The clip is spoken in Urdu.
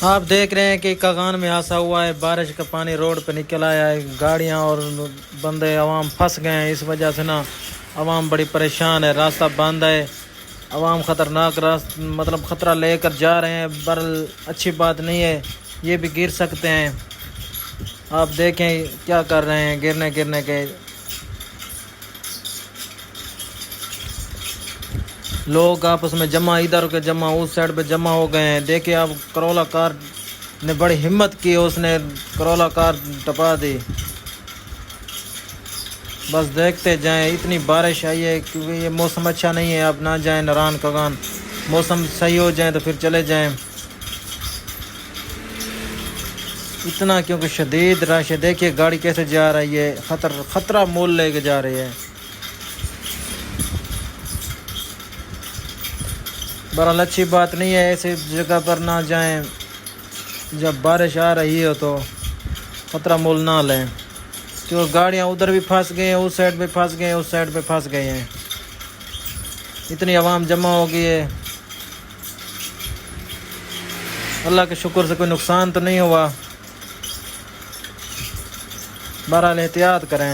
آپ دیکھ رہے ہیں کہ کغان میں حادثہ ہوا ہے، بارش کا پانی روڈ پہ نکل آیا ہے، گاڑیاں اور بندے عوام پھنس گئے ہیں، اس وجہ سے نا عوام بڑی پریشان ہے، راستہ بند ہے، عوام خطرناک مطلب خطرہ لے کر جا رہے ہیں، برل اچھی بات نہیں ہے، یہ بھی گر سکتے ہیں۔ آپ دیکھیں کیا کر رہے ہیں، گرنے کے لوگ آپس میں جمع، ادھر کے جمع، اس سائڈ پہ جمع ہو گئے ہیں۔ دیکھیں آپ، کرولا کار نے بڑی ہمت کی، اس نے کرولا کار ٹپا دی۔ بس دیکھتے جائیں، اتنی بارش آئی ہے کیونکہ یہ موسم اچھا نہیں ہے، اب نہ جائیں نران کغان، موسم صحیح ہو جائیں تو پھر چلے جائیں۔ اتنا کیونکہ شدید رش ہے، دیکھیے گاڑی کیسے جا رہی ہے، خطرہ مول لے کے جا رہی ہے۔ بہرحال اچھی بات نہیں ہے، ایسی جگہ پر نہ جائیں، جب بارش آ رہی ہو تو خطرہ مول نہ لیں، کیونکہ گاڑیاں ادھر بھی پھنس گئی ہیں، اس سائڈ پہ پھنس گئے ہیں، اس سائڈ پہ پھنس گئے ہیں، اتنی عوام جمع ہو گئی ہے۔ اللہ کے شکر سے کوئی نقصان تو نہیں ہوا، بہرحال احتیاط کریں۔